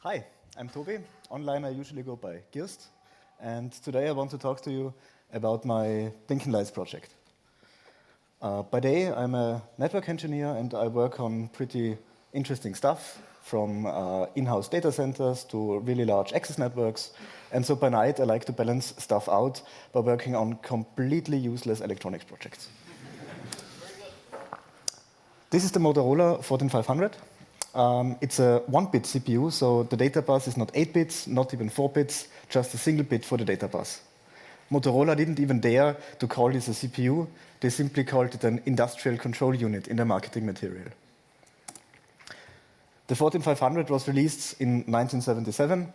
Hi, I'm Tobi. Online I usually go by Girst, and today I want to talk to you about my Blinkenlights project. By day I'm a network engineer and I work on pretty interesting stuff, from in-house data centers to really large access networks, and so by night I like to balance stuff out by working on completely useless electronics projects. This is the Motorola 14500. It's a 1-bit CPU, so the data bus is not 8 bits, not even 4 bits, just a single bit for the data bus. Motorola didn't even dare to call this a CPU, they simply called it an industrial control unit in their marketing material. The 14500 was released in 1977.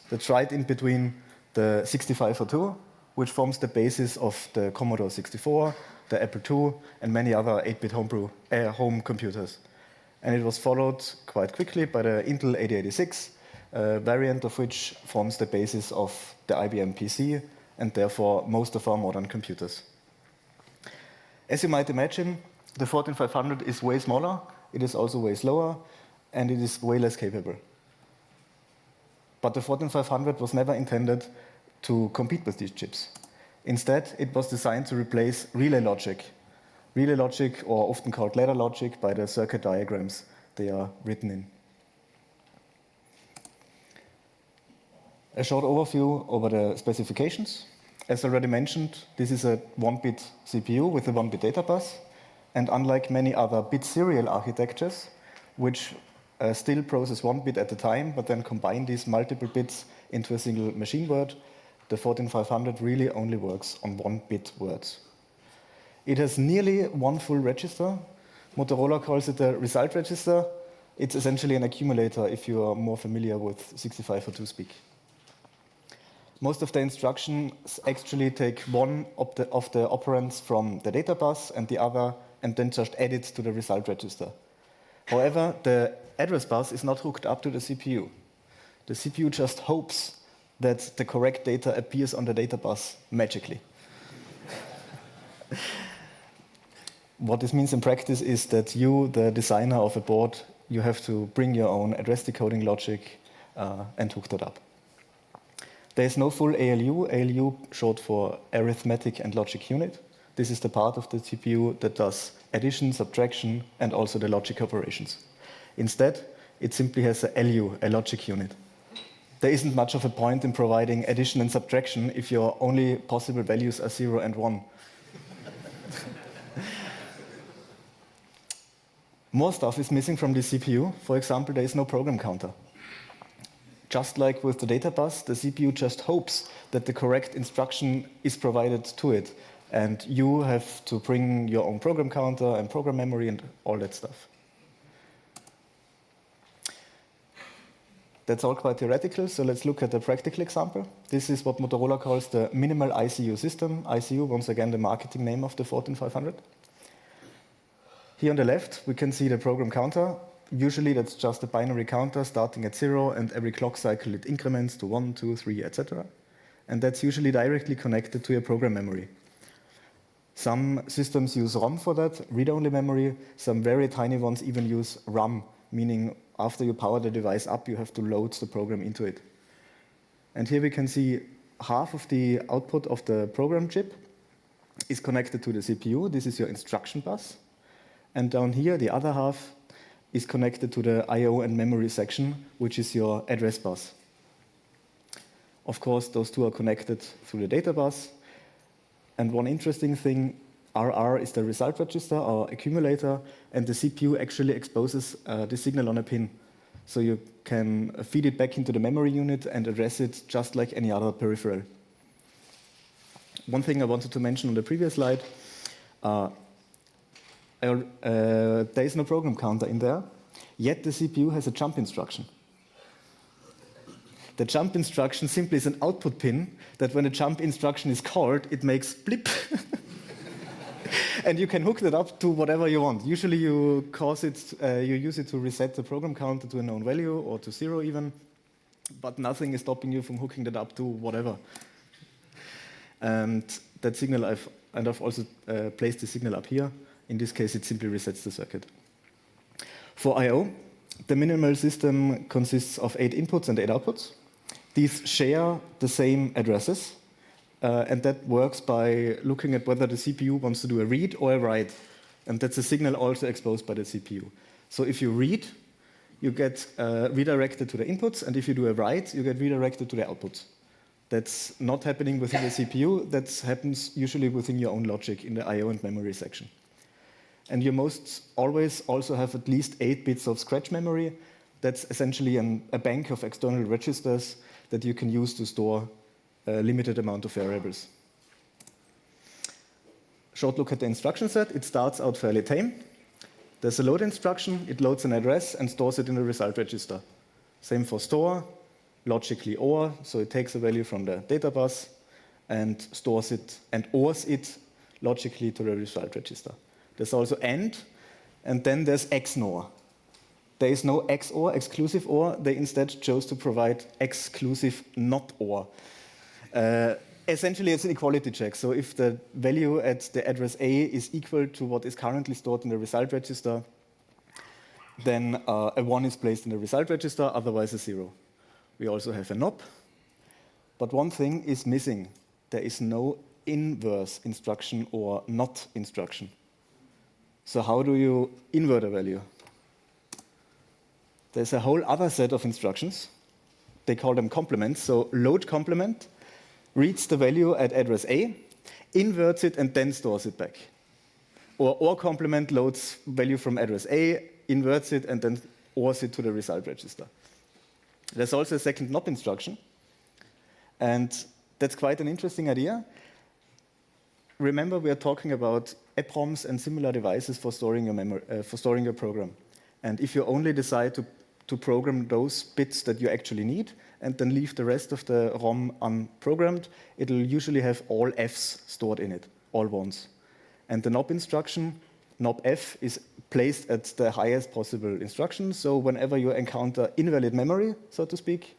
That's right in between the 6502, which forms the basis of the Commodore 64, the Apple II, and many other 8-bit home computers. And it was followed quite quickly by the Intel 8086, a variant of which forms the basis of the IBM PC and therefore most of our modern computers. As you might imagine, the 14500 is way smaller, it is also way slower, and it is way less capable. But the 14500 was never intended to compete with these chips. Instead, it was designed to replace relay logic. Relay logic, or often called ladder logic, by the circuit diagrams they are written in. A short overview over the specifications. As already mentioned, this is a 1-bit CPU with a 1-bit data bus, and unlike many other bit serial architectures, which still process 1 bit at a time, but then combine these multiple bits into a single machine word, the 14500 really only works on 1-bit words. It has nearly one full register. Motorola calls it a result register. It's essentially an accumulator if you are more familiar with 6502 speak. Most of the instructions actually take one of the operands from the data bus and the other, and then just add it to the result register. However, the address bus is not hooked up to the CPU. The CPU just hopes that the correct data appears on the data bus magically. What this means in practice is that you, the designer of a board, you have to bring your own address decoding logic and hook that up. There is no full ALU, ALU short for arithmetic and logic unit. This is the part of the CPU that does addition, subtraction, and also the logic operations. Instead, it simply has a LU, a logic unit. There isn't much of a point in providing addition and subtraction if your only possible values are 0 and 1. More stuff is missing from the CPU. For example, there is no program counter. Just like with the data bus, the CPU just hopes that the correct instruction is provided to it, and you have to bring your own program counter and program memory and all that stuff. That's all quite theoretical, so let's look at a practical example. This is what Motorola calls the minimal ICU system. ICU, once again, the marketing name of the 14500. Here on the left, we can see the program counter. Usually that's just a binary counter starting at 0, and every clock cycle it increments to 1, 2, 3, etc. And that's usually directly connected to your program memory. Some systems use ROM for that, read-only memory. Some very tiny ones even use RAM, meaning after you power the device up, you have to load the program into it. And here we can see half of the output of the program chip is connected to the CPU. This is your instruction bus. And down here, the other half is connected to the I/O and memory section, which is your address bus. Of course, those two are connected through the data bus. And one interesting thing, RR is the result register or accumulator, and the CPU actually exposes the signal on a pin. So you can feed it back into the memory unit and address it just like any other peripheral. One thing I wanted to mention on the previous slide, there is no program counter in there, yet the CPU has a jump instruction. The jump instruction simply is an output pin that when a jump instruction is called, it makes blip. And you can hook that up to whatever you want. Usually you use it to reset the program counter to a known value or to 0 even, but nothing is stopping you from hooking that up to whatever. And that signal, I've also placed the signal up here. In this case, it simply resets the circuit. For I/O, The minimal system consists of 8 inputs and 8 outputs. These share the same addresses, and that works by looking at whether the CPU wants to do a read or a write, and that's a signal also exposed by the CPU. So if you read, you get redirected to the inputs, and if you do a write, you get redirected to the outputs. That's not happening within the CPU, that happens usually within your own logic in the I/O and memory section. And you most always also have at least 8 bits of scratch memory. That's essentially a bank of external registers that you can use to store a limited amount of variables. Short look at the instruction set. It starts out fairly tame. There's a load instruction. It loads an address and stores it in the result register. Same for store, logically OR, so it takes a value from the data bus and stores it and ORs it logically to the result register. There's also AND, and then there's XNOR. There is no XOR, exclusive OR. They instead chose to provide exclusive not OR. Essentially, it's an equality check. So if the value at the address A is equal to what is currently stored in the result register, then a 1 is placed in the result register, otherwise a 0. We also have a NOP. But one thing is missing. There is no inverse instruction or not instruction. So how do you invert a value? There's a whole other set of instructions. They call them complements. So load complement reads the value at address A, inverts it, and then stores it back. Or complement loads value from address A, inverts it, and then ORs it to the result register. There's also a second NOP instruction. And that's quite an interesting idea. Remember, we are talking about EPROMs and similar devices for storing your memory, for storing your program. And if you only decide to program those bits that you actually need, and then leave the rest of the ROM unprogrammed, it'll usually have all Fs stored in it, all ones. And the NOP instruction, NOP F, is placed at the highest possible instruction. So whenever you encounter invalid memory, so to speak,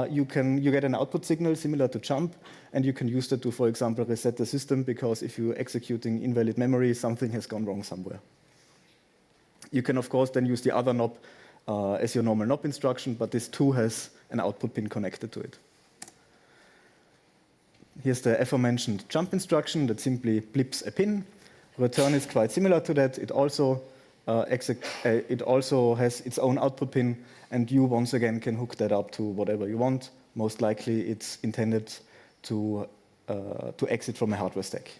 you get an output signal similar to jump, and you can use that to, for example, reset the system, because if you're executing invalid memory, something has gone wrong somewhere. You can, of course, then use the other NOP as your normal NOP instruction, but this too has an output pin connected to it. Here's the aforementioned jump instruction that simply blips a pin. Return is quite similar to that. It also has its own output pin, and you once again can hook that up to whatever you want. Most likely it's intended to exit from a hardware stack.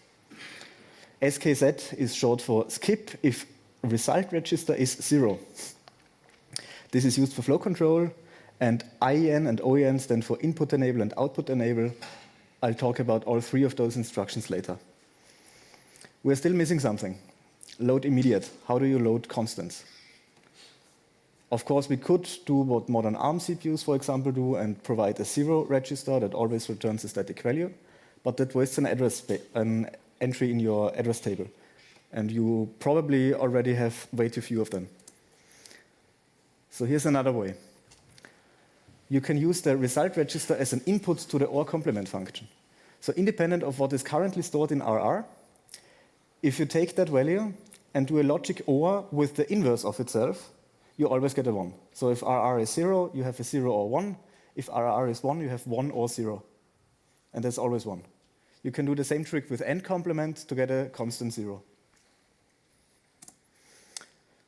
SKZ is short for skip if result register is 0. This is used for flow control, and IEN and OEN stand for input enable and output enable. I'll talk about all 3 of those instructions later. We're still missing something. Load immediate. How do you load constants? Of course, we could do what modern ARM CPUs, for example, do and provide a 0 register that always returns a static value, but that wastes an entry in your address table. And you probably already have way too few of them. So here's another way. You can use the result register as an input to the OR complement function. So independent of what is currently stored in RR, if you take that value and do a logic OR with the inverse of itself, you always get a 1. So if RR is 0, you have a 0 or 1. If RR is 1, you have 1 or 0. And that's always 1. You can do the same trick with AND complement to get a constant 0.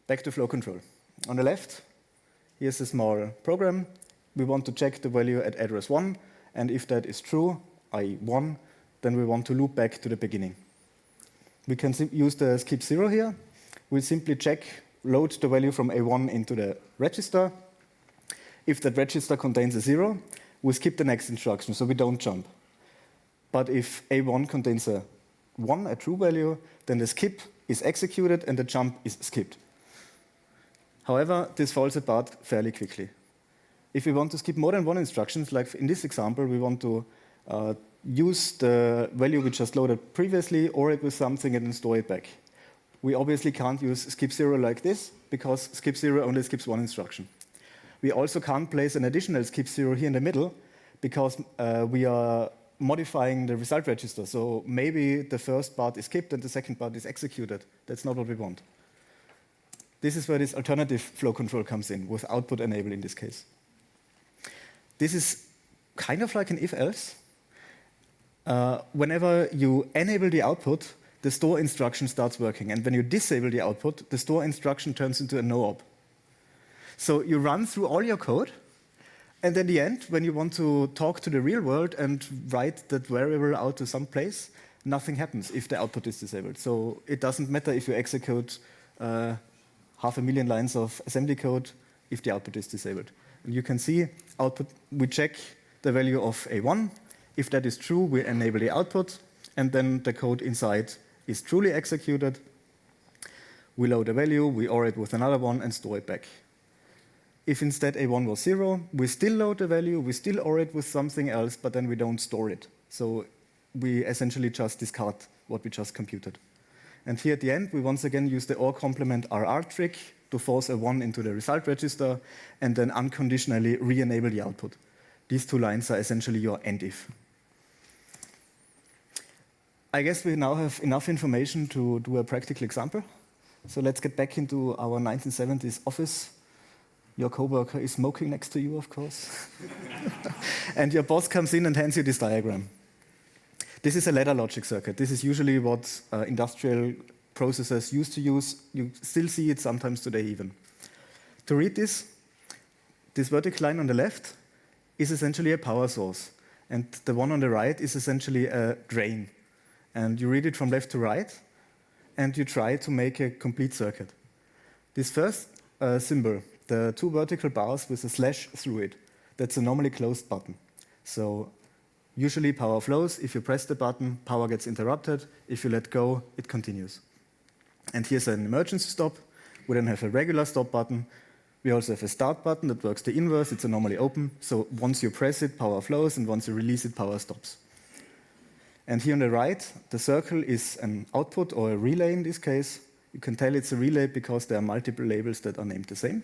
Back to flow control. On the left, here's a small program. We want to check the value at address 1, and if that is true, i.e. 1, then we want to loop back to the beginning. We can use the skip 0 here. We'll simply load the value from A1 into the register. If that register contains a 0, we skip the next instruction, so we don't jump. But if A1 contains a 1, a true value, then the skip is executed and the jump is skipped. However, this falls apart fairly quickly. If we want to skip more than 1 instruction, like in this example, we want to use the value we just loaded previously, or it with something and then store it back. We obviously can't use skip 0 like this, because skip 0 only skips 1 instruction. We also can't place an additional skip 0 here in the middle, because we are modifying the result register. So maybe the first part is skipped and the second part is executed. That's not what we want. this is where this alternative flow control comes in, with output enable in this case. This is kind of like an if-else. Whenever you enable the output, the store instruction starts working. And when you disable the output, the store instruction turns into a no-op. So you run through all your code, and at the end, when you want to talk to the real world and write that variable out to some place, nothing happens if the output is disabled. So it doesn't matter if you execute 500,000 lines of assembly code if the output is disabled. And you can see output, we check the value of A1. If that is true, we enable the output, and then the code inside is truly executed. We load a value, we OR it with another one, and store it back. If instead A1 was 0, we still load the value, we still OR it with something else, but then we don't store it. So we essentially just discard what we just computed. And here at the end, we once again use the OR complement RR trick to force a 1 into the result register, and then unconditionally re-enable the output. These two lines are essentially your end if. I guess we now have enough information to do a practical example. So let's get back into our 1970s office. Your coworker is smoking next to you, of course. And your boss comes in and hands you this diagram. This is a ladder logic circuit. This is usually what industrial processors used to use. You still see it sometimes today even. To read this vertical line on the left is essentially a power source. And the one on the right is essentially a drain. And you read it from left to right, and you try to make a complete circuit. This first symbol, the two vertical bars with a slash through it, that's a normally closed button. So usually power flows. If you press the button, power gets interrupted. If you let go, it continues. And here's an emergency stop. We then have a regular stop button. We also have a start button that works the inverse. It's a normally open. So once you press it, power flows, and once you release it, power stops. And here on the right, the circle is an output or a relay in this case. You can tell it's a relay because there are multiple labels that are named the same.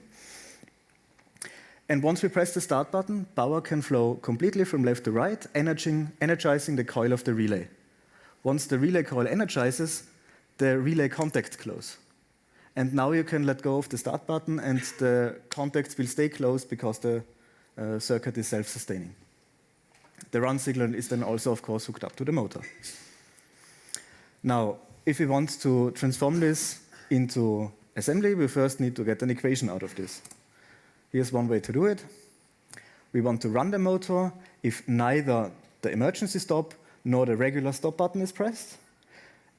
And once we press the start button, power can flow completely from left to right, energizing the coil of the relay. Once the relay coil energizes, the relay contacts close. And now you can let go of the start button, and the contacts will stay closed because the circuit is self-sustaining. The run signal is then also, of course, hooked up to the motor. Now, if we want to transform this into assembly, we first need to get an equation out of this. Here's one way to do it. We want to run the motor if neither the emergency stop nor the regular stop button is pressed,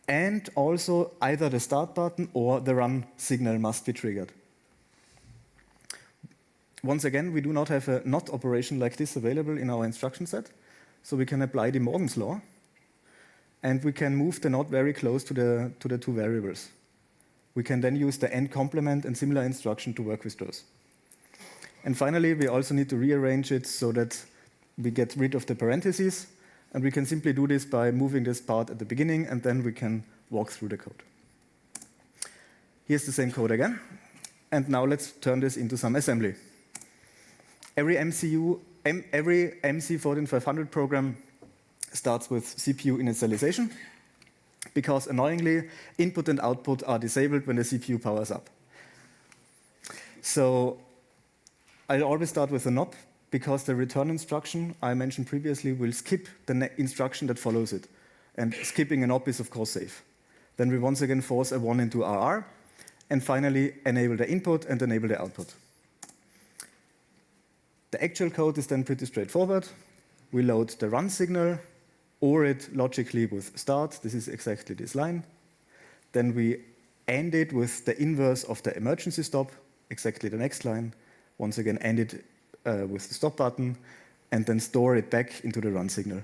and also either the start button or the run signal must be triggered. Once again, we do not have a not operation like this available in our instruction set, so we can apply De Morgan's law, and we can move the not very close to the two variables. We can then use the AND complement and similar instruction to work with those. And finally, we also need to rearrange it so that we get rid of the parentheses, and we can simply do this by moving this part at the beginning, and then we can walk through the code. Here's the same code again, and now let's turn this into some assembly. Every MC14500 program starts with CPU initialization, because annoyingly, input and output are disabled when the CPU powers up. So I'll always start with a NOP, because the return instruction I mentioned previously will skip the instruction that follows it. And skipping a NOP is, of course, safe. Then we once again force a 1 into RR, and finally enable the input and enable the output. The actual code is then pretty straightforward. We load the run signal, OR it logically with start. This is exactly this line. Then we AND it with the inverse of the emergency stop, exactly the next line. Once again, AND it with the stop button, and then store it back into the run signal.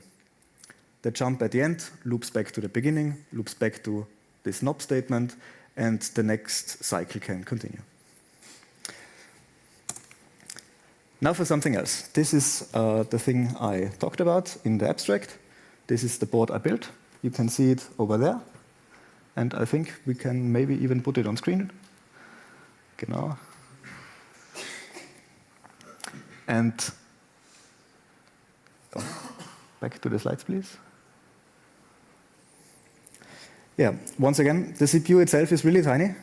The jump at the end loops back to the beginning, loops back to this NOP statement, and the next cycle can continue. Now for something else. This is the thing I talked about in the abstract. This is the board I built. You can see it over there. And I think we can maybe even put it on screen. Genau. And back to the slides, please. Yeah, once again, the CPU itself is really tiny.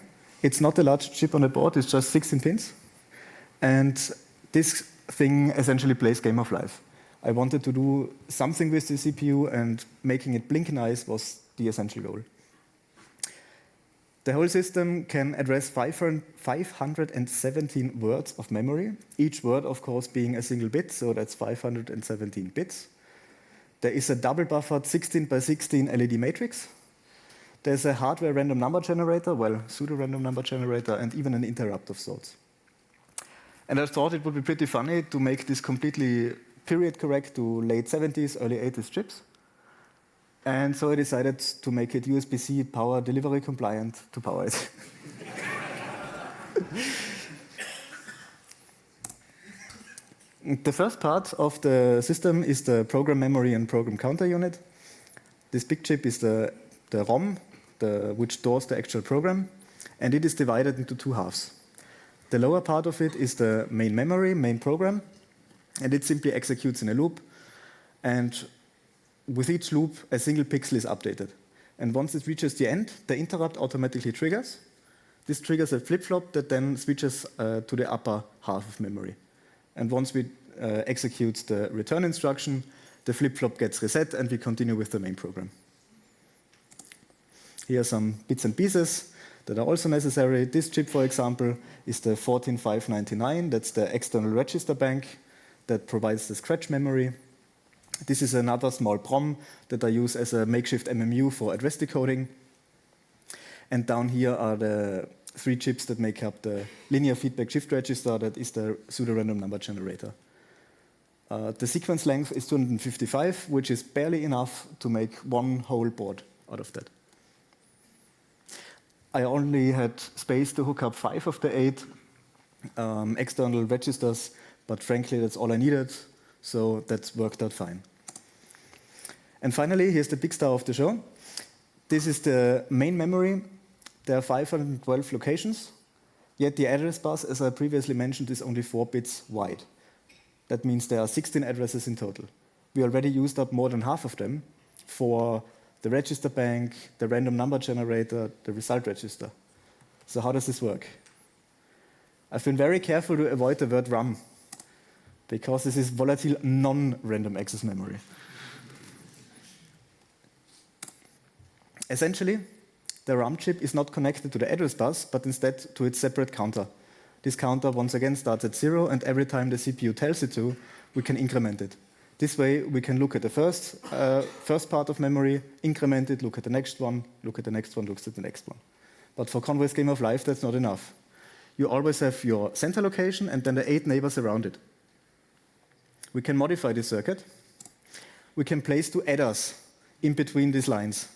It's not a large chip on the board, it's just 16 pins. And this thing essentially plays game of life. I wanted to do something with the CPU, and making it blink nice was the essential goal. The whole system can address 517 words of memory, each word, of course, being a single bit, so that's 517 bits. There is a double buffered 16 by 16 LED matrix. There's a hardware random number generator, well, pseudo-random number generator, and even an interrupt of sorts. And I thought it would be pretty funny to make this completely period correct to late 70s, early 80s chips. And so I decided to make it USB-C power delivery compliant to power it. The first part of the system is the program memory and program counter unit. This big chip is the ROM, which stores the actual program, and it is divided into two halves. The lower part of it is the main memory, main program, and it simply executes in a loop, and with each loop, a single pixel is updated. And once it reaches the end, the interrupt automatically triggers. This triggers a flip-flop that then switches to the upper half of memory. And once we execute the return instruction, the flip-flop gets reset, and we continue with the main program. Here are some bits and pieces that are also necessary. This chip, for example, is the 14599. That's the external register bank that provides the scratch memory. This is another small PROM that I use as a makeshift MMU for address decoding. And down here are the three chips that make up the linear feedback shift register, that is the pseudo-random number generator. The sequence length is 255, which is barely enough to make one whole board out of that. I only had space to hook up 5 of the 8 external registers, but frankly, that's all I needed, so that's worked out fine. And finally, here's the big star of the show. This is the main memory. There are 512 locations, yet the address bus, as I previously mentioned, is only 4 bits wide. That means there are 16 addresses in total. We already used up more than half of them for the register bank, the random number generator, the result register. So how does this work? I've been very careful to avoid the word RAM, because this is volatile non-random access memory. Essentially, the RAM chip is not connected to the address bus, but instead to its separate counter. This counter, once again, starts at 0, and every time the CPU tells it to, we can increment it. This way, we can look at the first part of memory, increment it, look at the next one, look at the next one, look at the next one. But for Conway's game of life, that's not enough. You always have your center location and then the 8 neighbors around it. We can modify this circuit. We can place 2 adders in between these lines.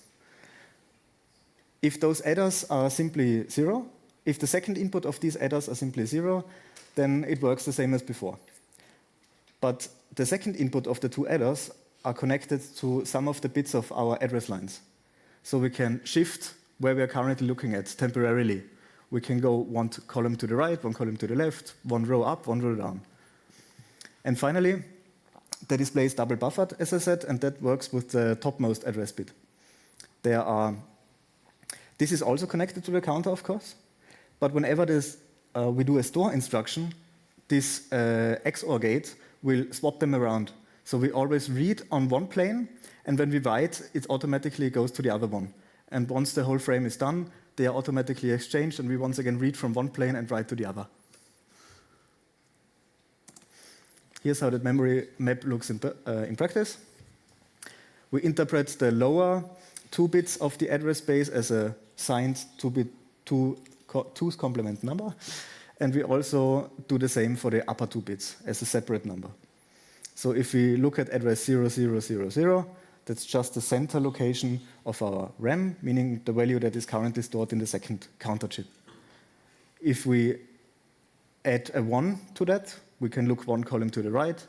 If those adders are simply 0, if the second input of these adders are simply 0, then it works the same as before. But the second input of the 2 adders are connected to some of the bits of our address lines. So we can shift where we are currently looking at temporarily. We can go 1 column to the right, 1 column to the left, 1 row up, 1 row down. And finally, the display is double buffered, as I said, and that works with the topmost address bit. This is also connected to the counter, of course, but whenever we do a store instruction, this XOR gate will swap them around. So we always read on one plane, and when we write, it automatically goes to the other one. And once the whole frame is done, they are automatically exchanged, and we once again read from one plane and write to the other. Here's how that memory map looks in practice. We interpret the lower 2 bits of the address space as a signed 2-bit 2's complement number. And we also do the same for the upper 2 bits as a separate number. So if we look at address 0000, that's just the center location of our RAM, meaning the value that is currently stored in the second counter chip. If we add a 1 to that, we can look 1 column to the right,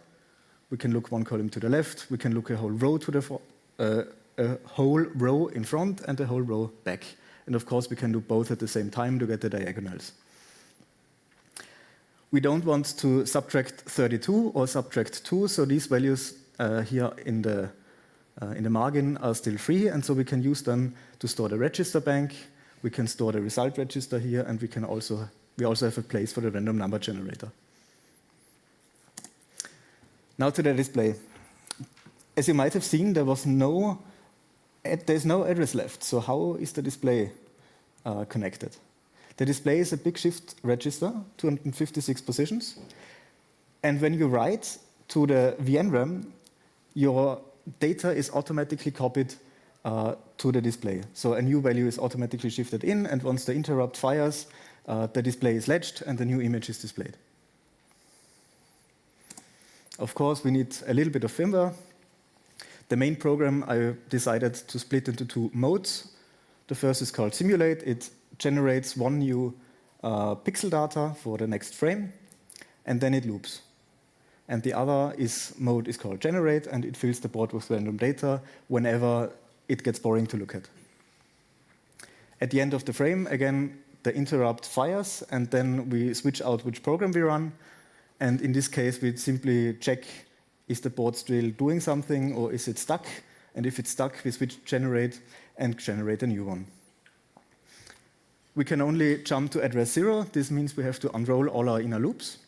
we can look 1 column to the left, we can look a whole row to a whole row in front and a whole row back. And of course, we can do both at the same time to get the diagonals. We don't want to subtract 32 or subtract 2, so these values here in the margin are still free, and so we can use them to store the register bank. We can store the result register here, and we also have a place for the random number generator. Now to the display. As you might have seen, there's no address left. So how is the display connected? The display is a big shift register, 256 positions. And when you write to the VNRAM, your data is automatically copied to the display. So a new value is automatically shifted in, and once the interrupt fires, the display is latched and the new image is displayed. Of course, we need a little bit of firmware. The main program I decided to split into two modes. The first is called simulate. It generates one new pixel data for the next frame, and then it loops. And the other mode is called generate, and it fills the board with random data whenever it gets boring to look at. At the end of the frame, again, the interrupt fires, and then we switch out which program we run. And in this case, we simply check, is the board still doing something, or is it stuck? And if it's stuck, we switch generate and generate a new one. We can only jump to address 0. This means we have to unroll all our inner loops.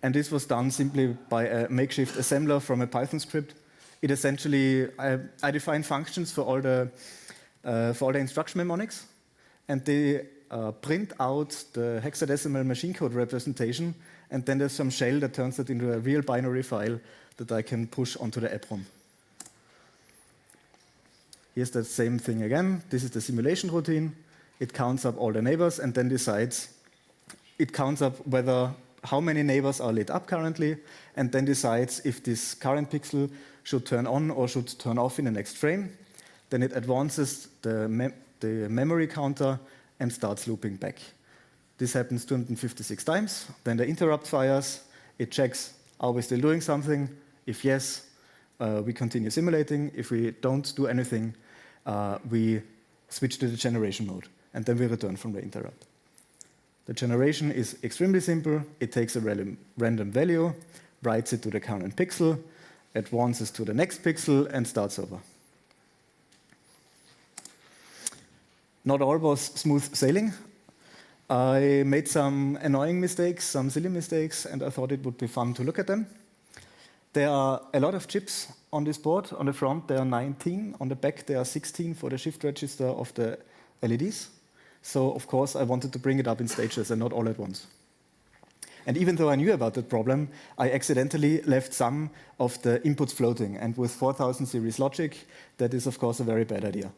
And this was done simply by a makeshift assembler from a Python script. It essentially, I define functions for all the instruction mnemonics, and they print out the hexadecimal machine code representation, and then there's some shell that turns it into a real binary file that I can push onto the EPROM. Here's the same thing again. This is the simulation routine. It counts up all the neighbors and then decides, it counts up how many neighbors are lit up currently, and then decides if this current pixel should turn on or should turn off in the next frame. Then it advances the memory counter and starts looping back. This happens 256 times. Then the interrupt fires. It checks, are we still doing something? If yes, we continue simulating. If we don't do anything, we switch to the generation mode, and then we return from the interrupt. The generation is extremely simple. It takes a random value, writes it to the current pixel, advances to the next pixel, and starts over. Not all was smooth sailing. I made some annoying mistakes, some silly mistakes, and I thought it would be fun to look at them. There are a lot of chips on this board. On the front, there are 19. On the back, there are 16 for the shift register of the LEDs. So, of course, I wanted to bring it up in stages and not all at once. And even though I knew about that problem, I accidentally left some of the inputs floating. And with 4000 series logic, that is, of course, a very bad idea.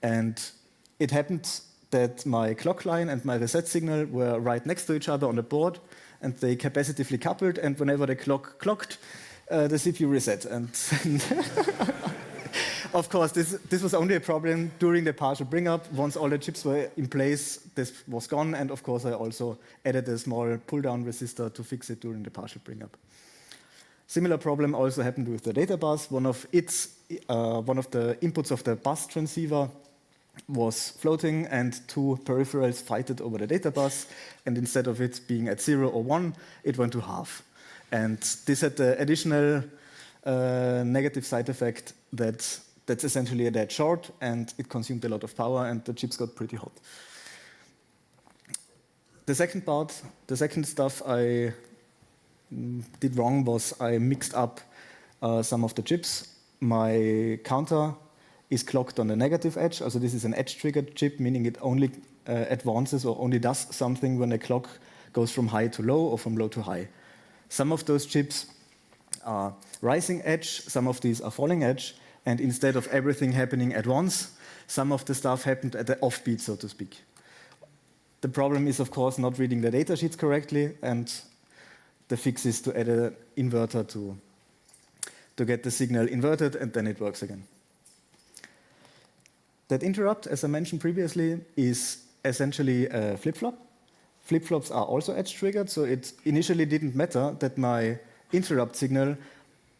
And it happened that my clock line and my reset signal were right next to each other on the board, and they capacitively coupled, and whenever the clock clocked, the CPU reset. And of course, this was only a problem during the partial bring-up. Once all the chips were in place, this was gone, and of course, I also added a small pull-down resistor to fix it during the partial bring-up. Similar problem also happened with the data bus. One of the inputs of the bus transceiver was floating, and two peripherals fighted over the data bus, and instead of it being at 0 or 1, it went to half. And this had the additional negative side effect that's essentially a dead short, and it consumed a lot of power, and the chips got pretty hot. The second stuff I did wrong was I mixed up some of the chips. My counter is clocked on the negative edge. Also this is an edge-triggered chip, meaning it only advances or only does something when the clock goes from high to low or from low to high. Some of those chips are rising edge, some of these are falling edge, and instead of everything happening at once, some of the stuff happened at the offbeat, so to speak. The problem is, of course, not reading the data sheets correctly, and the fix is to add an inverter to get the signal inverted, and then it works again. That interrupt, as I mentioned previously, is essentially a flip-flop. Flip-flops are also edge-triggered, so it initially didn't matter that my interrupt signal,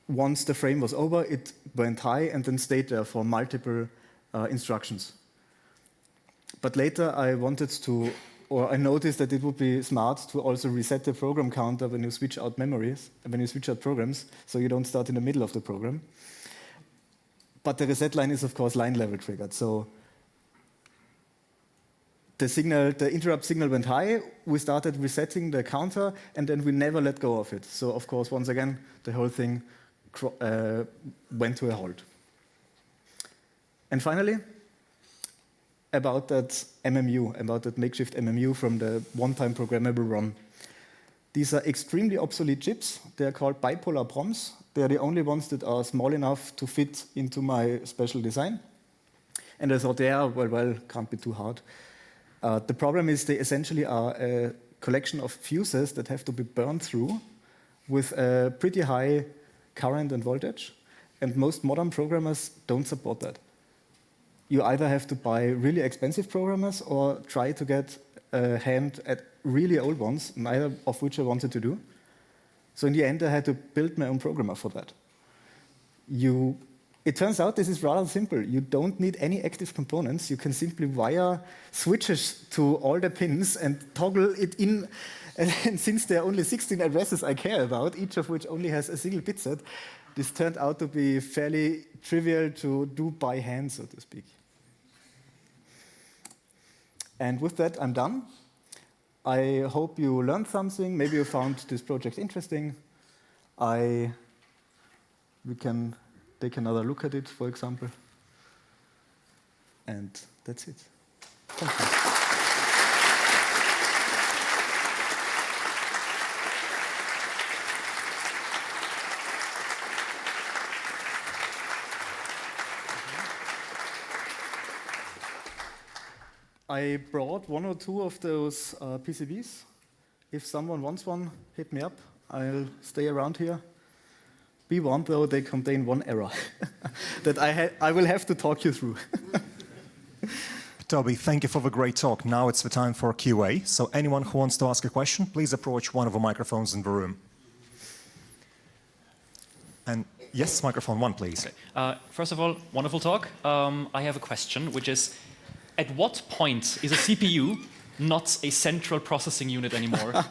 once the frame was over, it went high and then stayed there for multiple instructions. But later I noticed that it would be smart to also reset the program counter when you switch out programs, so you don't start in the middle of the program. But the reset line is, of course, line level triggered. So the interrupt signal went high, we started resetting the counter, and then we never let go of it. So of course, once again, the whole thing went to a halt. And finally, about that MMU, about that makeshift MMU from the one-time programmable ROM. These are extremely obsolete chips. They are called bipolar PROMs. They are the only ones that are small enough to fit into my special design. And I thought, yeah, well, can't be too hard. The problem is they essentially are a collection of fuses that have to be burned through with a pretty high current and voltage. And most modern programmers don't support that. You either have to buy really expensive programmers or try to get a hand at really old ones, neither of which I wanted to do. So in the end, I had to build my own programmer for that. It turns out this is rather simple. You don't need any active components. You can simply wire switches to all the pins and toggle it in. And since there are only 16 addresses I care about, each of which only has a single bit set, this turned out to be fairly trivial to do by hand, so to speak. And with that, I'm done. I hope you learned something. Maybe you found this project interesting. We can take another look at it, for example. And that's it. Thank you. I brought one or two of those PCBs. If someone wants one, hit me up. I'll stay around here. Be warned, though, they contain one error that I will have to talk you through. Tobi, thank you for the great talk. Now it's the time for QA. So anyone who wants to ask a question, please approach one of the microphones in the room. And yes, microphone one, please. Okay. First of all, wonderful talk. I have a question, which is, at what point is a CPU not a central processing unit anymore?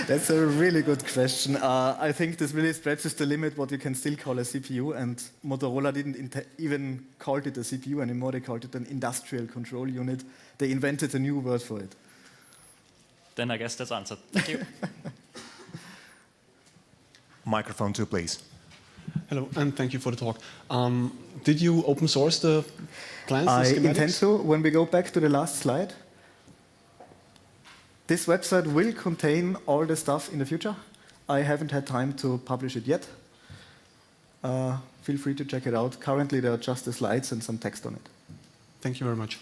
That's a really good question. I think this really stretches the limit what you can still call a CPU, and Motorola didn't even call it a CPU anymore. They called it an industrial control unit. They invented a new word for it. Then I guess that's answered. Thank you. Microphone two, please. Hello, and thank you for the talk. Did you open source the plans, I the schematics? intend to. When we go back to the last slide, this website will contain all the stuff in the future. I haven't had time to publish it yet. Feel free to check it out. Currently, there are just the slides and some text on it. Thank you very much.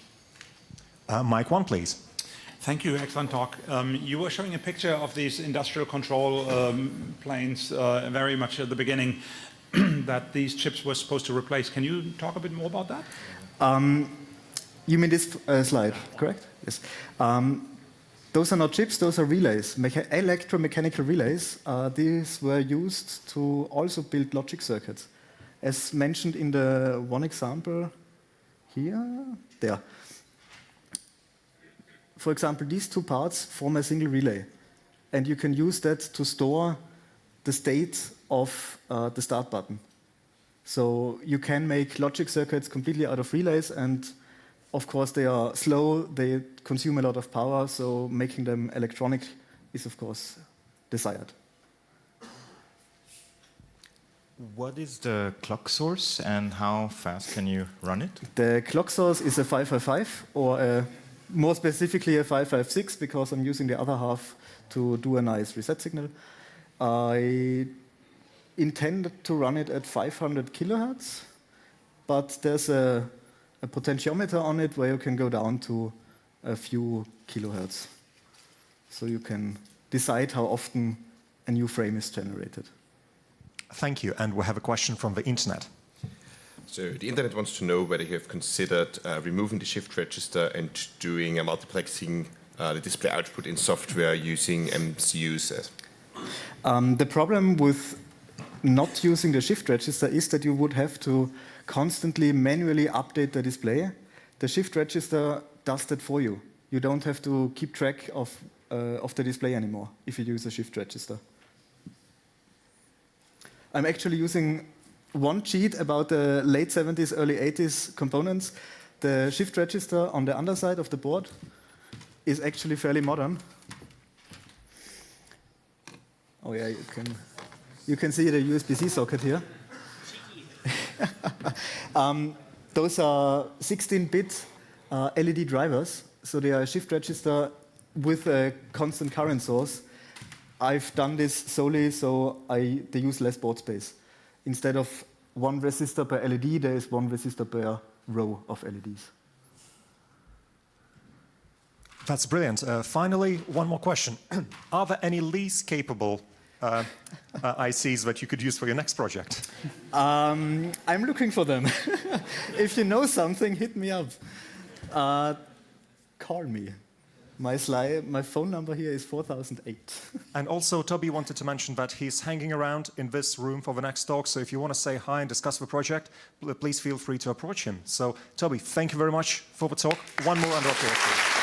Mic one, please. Thank you, excellent talk. You were showing a picture of these industrial control planes very much at the beginning that these chips were supposed to replace. Can you talk a bit more about that? You mean this slide, correct? Yes. Those are not chips, those are relays, electromechanical relays. These were used to also build logic circuits. As mentioned in the one example there. For example, these two parts form a single relay. And you can use that to store the state of the start button. So you can make logic circuits completely out of relays, and of course they are slow, they consume a lot of power, so making them electronic is of course desired. What is the clock source and how fast can you run it? The clock source is a 555, or more specifically a 556, because I'm using the other half to do a nice reset signal. I intend to run it at 500 kilohertz, but there's a potentiometer on it where you can go down to a few kilohertz. So you can decide how often a new frame is generated. Thank you. And we have a question from the internet. So the internet wants to know whether you have considered removing the shift register and doing a multiplexing the display output in software using MCUs. The problem with not using the shift register is that you would have to constantly manually update the display. The shift register does that for you. You don't have to keep track of the display anymore if you use a shift register. I'm actually using one cheat about the late 70s, early 80s components. The shift register on the underside of the board is actually fairly modern. Oh yeah, you can see the USB-C socket here. Those are 16-bit LED drivers, so they are a shift register with a constant current source. I've done this solely so they use less board space. Instead of one resistor per LED, there is one resistor per row of LEDs. That's brilliant. Finally, one more question. Are there any least capable ICs that you could use for your next project? I'm looking for them. If you know something, hit me up. Call me. My phone number here is 4008. And also, Tobi wanted to mention that he's hanging around in this room for the next talk. So if you want to say hi and discuss the project, please feel free to approach him. So, Tobi, thank you very much for the talk. One more round of applause.